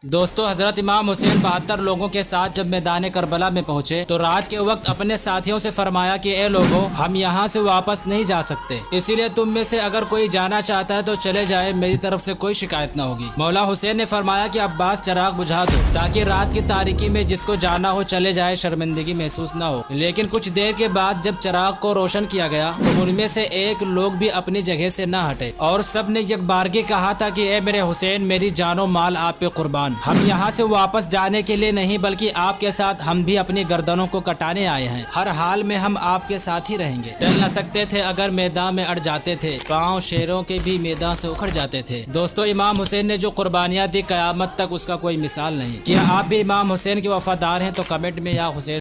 दोस्तों, हजरत इमाम हुसैन 72 लोगों के साथ जब मैदान करबला में पहुंचे तो रात के वक्त अपने साथियों से फरमाया कि ए लोगों, हम यहाँ से वापस नहीं जा सकते, इसीलिए तुम में से अगर कोई जाना चाहता है तो चले जाए, मेरी तरफ से कोई शिकायत न होगी। मौला हुसैन ने फरमाया कि अब्बास चिराग बुझा दो ताकि रात की तारीकी में जिसको जाना हो चले जाए, शर्मिंदगी महसूस न हो। लेकिन कुछ देर के बाद जब चिराग को रोशन किया गया तो उनमें से एक लोग भी अपनी जगह से न हटे और सब ने यकबारगी कहा था कि ए मेरे हुसैन, मेरी जानो माल आप पे कुर्बान, हम यहाँ से वापस जाने के लिए नहीं बल्कि आपके साथ हम भी अपनी गर्दनों को कटाने आए हैं। हर हाल में हम आपके साथ ही रहेंगे। डल न सकते थे अगर मैदान में अड़ जाते थे, पाँव शेरों के भी मैदान से उखड़ जाते थे। दोस्तों, इमाम हुसैन ने जो कुर्बानियाँ दी कयामत तक उसका कोई मिसाल नहीं। क्या आप भी इमाम हुसैन के वफादार हैं? तो कमेंट में या हुसैन।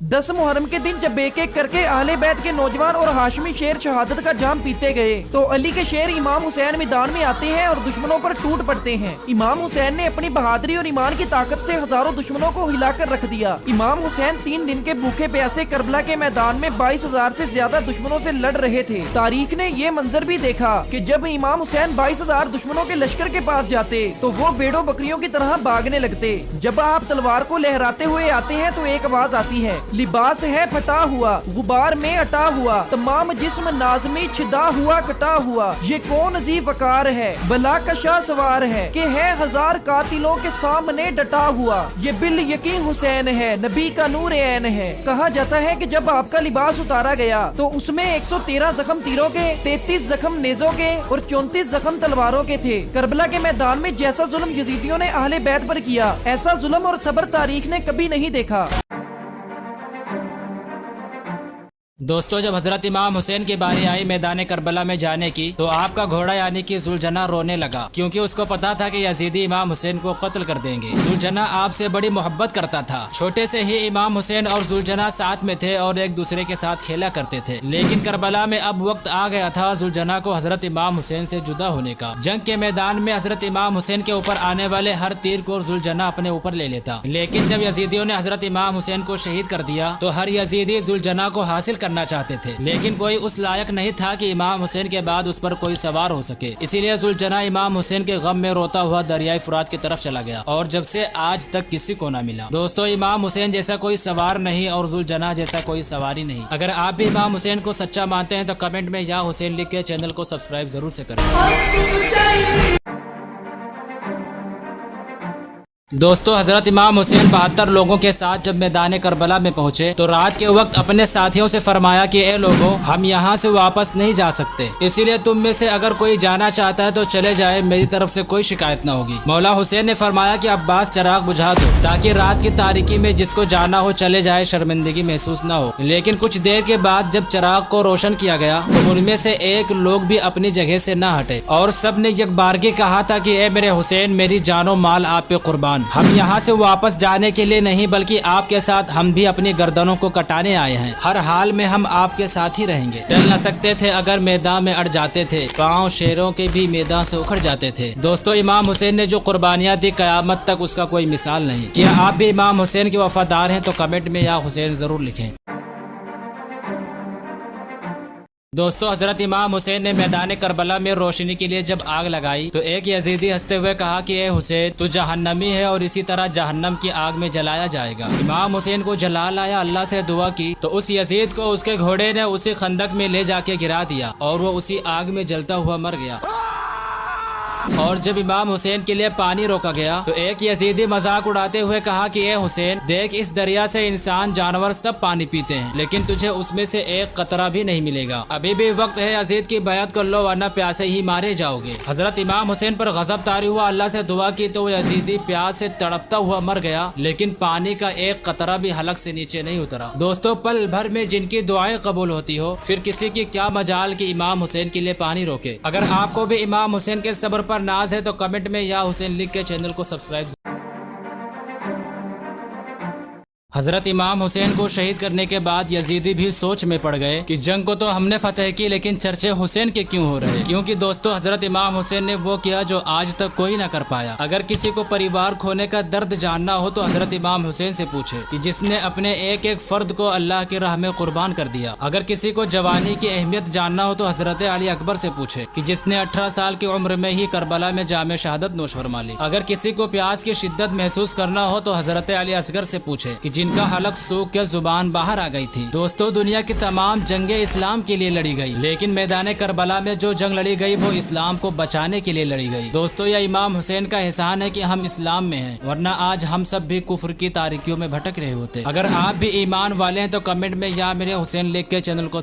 10 मुहर्रम के दिन जब एक एक करके अहले बैत के नौजवान और हाशमी शेर शहादत का जाम पीते गए तो अली के शेर इमाम हुसैन मैदान में आते हैं और दुश्मनों पर टूट पड़ते हैं। इमाम हुसैन ने अपनी बहादुरी और ईमान की ताकत से हजारों दुश्मनों को हिलाकर रख दिया। इमाम हुसैन 3 दिन के भूखे प्यासे करबला के मैदान में 22,000 से ज्यादा दुश्मनों से लड़ रहे थे। तारीख ने ये मंजर भी देखा कि जब इमाम हुसैन 22,000 दुश्मनों के लश्कर के पास जाते तो वो भेड़ों बकरियों की तरह भागने लगते। जब आप तलवार को लहराते हुए आते हैं तो एक आवाज आती है, लिबास है फटा हुआ, गुबार में अटा हुआ, तमाम जिस्म नाजमी छिदा हुआ कटा हुआ, ये कौन अजीब वकार है, बला कशा सवार है कि है हजार कातिलों के सामने डटा हुआ, ये बिल यकीन हुसैन है, नबी का नूर ऐन है। कहा जाता है कि जब आपका लिबास उतारा गया तो उसमें 113 जख्म तीरों के, 33 जख्म नेजों के और 34 जख्म तलवारों के थे। करबला के मैदान में जैसा जुल्म यजीदियों ने अहले बैत पर किया, ऐसा जुल्म और सब्र तारीख ने कभी नहीं देखा। दोस्तों, जब हजरत इमाम हुसैन की बारी आई मैदान करबला में जाने की तो आपका घोड़ा यानी कि जुलझना रोने लगा, क्योंकि उसको पता था कि यजीदी इमाम हुसैन को कत्ल कर देंगे। जुलझना आपसे बड़ी मोहब्बत करता था। छोटे से ही इमाम हुसैन और जुलझना साथ में थे और एक दूसरे के साथ खेला करते थे। लेकिन करबला में अब वक्त आ गया था जुलझना को हजरत इमाम हुसैन से जुदा होने का। जंग के मैदान में हजरत इमाम हुसैन के ऊपर आने वाले हर तीर को जुलझना अपने ऊपर ले लेता। लेकिन जब यजीदियों ने हजरत इमाम हुसैन को शहीद कर दिया तो हर यजीदी जुलझना को हासिल करना चाहते थे, लेकिन कोई उस लायक नहीं था कि इमाम हुसैन के बाद उस पर कोई सवार हो सके। इसीलिए जुलझना इमाम हुसैन के गम में रोता हुआ दरियाई फुरात की तरफ चला गया और जब से आज तक किसी को ना मिला। दोस्तों, इमाम हुसैन जैसा कोई सवार नहीं और जुलझना जैसा कोई सवारी नहीं। अगर आप भी इमाम हुसैन को सच्चा मानते हैं तो कमेंट में या हुसैन लिख के चैनल को सब्सक्राइब जरूर से करें। दोस्तों, हजरत इमाम हुसैन 72 लोगों के साथ जब मैदान करबला में पहुंचे तो रात के वक्त अपने साथियों से फरमाया कि ए लोगों, हम यहाँ से वापस नहीं जा सकते, इसीलिए तुम में से अगर कोई जाना चाहता है तो चले जाए, मेरी तरफ से कोई शिकायत न होगी। मौला हुसैन ने फरमाया कि अब्बास चिराग बुझा दो ताकि रात की तारीकी में जिसको जाना हो चले जाए, शर्मिंदगी महसूस न हो। लेकिन कुछ देर के बाद जब चिराग को रोशन किया गया तो उनमें से एक लोग भी अपनी जगह से न हटे और सब ने यकबारगी कहा था कि ए मेरे हुसैन, मेरी जानो माल आप पे कुर्बान, हम यहाँ से वापस जाने के लिए नहीं बल्कि आपके साथ हम भी अपनी गर्दनों को कटाने आए हैं। हर हाल में हम आपके साथ ही रहेंगे। डल न सकते थे अगर मैदान में अड़ जाते थे, पाँव शेरों के भी मैदान से उखड़ जाते थे। दोस्तों, इमाम हुसैन ने जो कुर्बानियाँ दी कयामत तक उसका कोई मिसाल नहीं। क्या आप भी इमाम हुसैन के वफादार हैं? तो कमेंट में या हुसैन जरूर लिखें। दोस्तों, हजरत इमाम हुसैन ने मैदान करबला में रोशनी के लिए जब आग लगाई तो एक यजीदी हंसते हुए कहा कि ए हुसैन, तू जहन्नमी है और इसी तरह जहन्नम की आग में जलाया जाएगा। इमाम हुसैन को जला लाया, अल्लाह से दुआ की तो उस यजीद को उसके घोड़े ने उसी खंदक में ले जाके गिरा दिया और वो उसी आग में जलता हुआ मर गया। और जब इमाम हुसैन के लिए पानी रोका गया तो एक यजीदी मजाक उड़ाते हुए कहा कि ए हुसैन, देख इस दरिया से इंसान जानवर सब पानी पीते हैं, लेकिन तुझे उसमें से एक कतरा भी नहीं मिलेगा। अभी भी वक्त है, यजीद की बैत कर लो वरना प्यासे ही मारे जाओगे। हजरत इमाम हुसैन पर गजब तारी हुआ, अल्लाह से दुआ की तो वो यजीदी प्यास से तड़पता हुआ मर गया, लेकिन पानी का एक कतरा भी हलक से नीचे नहीं उतरा। दोस्तों, पल भर में जिनकी दुआएं कबूल होती हो, फिर किसी की क्या मजाल कि इमाम हुसैन के लिए पानी रोके। अगर आपको भी इमाम हुसैन के सब्र पर नाज है तो कमेंट में या हुसैन लिख के चैनल को सब्सक्राइब। हजरत इमाम हुसैन को शहीद करने के बाद यजीदी भी सोच में पड़ गए कि जंग को तो हमने फतेह की, लेकिन चर्चे हुसैन के क्यों हो रहे। क्योंकि दोस्तों हजरत इमाम हुसैन ने वो किया जो आज तक कोई न कर पाया। अगर किसी को परिवार खोने का दर्द जानना हो तो हजरत इमाम हुसैन से पूछे कि जिसने अपने एक एक फर्द को अल्लाह की राह में कुर्बान कर दिया। अगर किसी को जवानी की अहमियत जानना हो तो हजरत अली अकबर से पूछे कि जिसने 18 साल की उम्र में ही करबला में जामे शहादत नोश फरमा ली। अगर किसी को प्यास की शिद्दत महसूस करना हो तो हजरत अली असगर से पूछे कि जिनका हलक सूख के जुबान बाहर आ गई थी। दोस्तों दुनिया की तमाम जंगें इस्लाम के लिए लड़ी गई, लेकिन मैदान करबला में जो जंग लड़ी गई वो इस्लाम को बचाने के लिए लड़ी गई। दोस्तों यह इमाम हुसैन का एहसान है कि हम इस्लाम में हैं, वरना आज हम सब भी कुफ्र की तारीकियों में भटक रहे होते। अगर आप भी ईमान वाले हैं तो कमेंट में या मेरे हुसैन लिख के चैनल को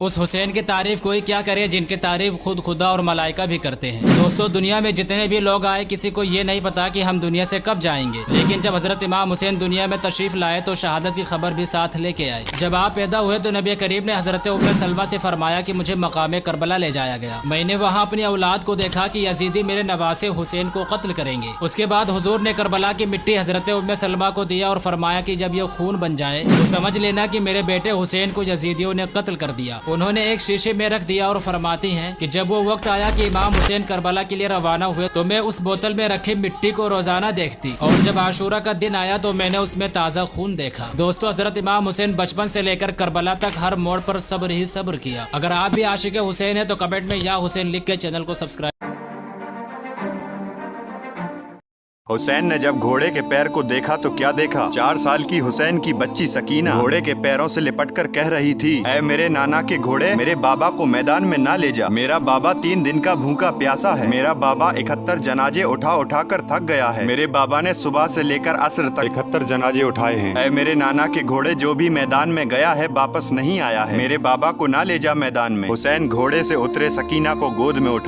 उस हुसैन की तारीफ कोई क्या करे जिनकी तारीफ खुद खुदा और मलाइका भी करते हैं। दोस्तों दुनिया में जितने भी लोग आए किसी को ये नहीं पता कि हम दुनिया से कब जाएंगे, लेकिन जब हजरत इमाम हुसैन दुनिया में तशरीफ लाए तो शहादत की खबर भी साथ लेके आए। जब आप पैदा हुए तो नबी करीम ने हजरत उम्मे सलमा से फरमाया कि मुझे मकाम करबला ले जाया गया। मैंने वहाँ अपनी औलाद को देखा कि यजीदी मेरे नवासे हुसैन को कत्ल करेंगे। उसके बाद हुजूर ने करबला की मिट्टी हजरत उम्मे सलमा को दिया और फरमाया कि जब ये खून बन जाए तो समझ लेना कि मेरे बेटे हुसैन को यजीदियों ने कत्ल कर दिया। उन्होंने एक शीशे में रख दिया और फरमाती हैं कि जब वो वक्त आया कि इमाम हुसैन करबला के लिए रवाना हुए तो मैं उस बोतल में रखी मिट्टी को रोजाना देखती, और जब आशूरा का दिन आया तो मैंने उसमें ताज़ा खून देखा। दोस्तों हजरत इमाम हुसैन बचपन से लेकर करबला तक हर मोड़ पर सब्र ही सब्र किया। अगर आप भी आशिक हुसैन है तो कमेंट में या हुसैन लिख के चैनल को सब्सक्राइब। हुसैन ने जब घोड़े के पैर को देखा तो क्या देखा, 4 साल की हुसैन की बच्ची सकीना घोड़े के पैरों से लिपटकर कह रही थी, ऐ मेरे नाना के घोड़े, मेरे बाबा को मैदान में ना ले जा। मेरा बाबा 3 दिन का भूखा प्यासा है। मेरा बाबा 71 जनाजे उठा उठा कर थक गया है। मेरे बाबा ने सुबह से लेकर असर तक 71 जनाजे उठाए हैं। ऐ मेरे नाना के घोड़े, जो भी मैदान में गया है वापस नहीं आया है। मेरे बाबा को ना ले जा मैदान में। हुसैन घोड़े से उतरे, सकीना को गोद में उठा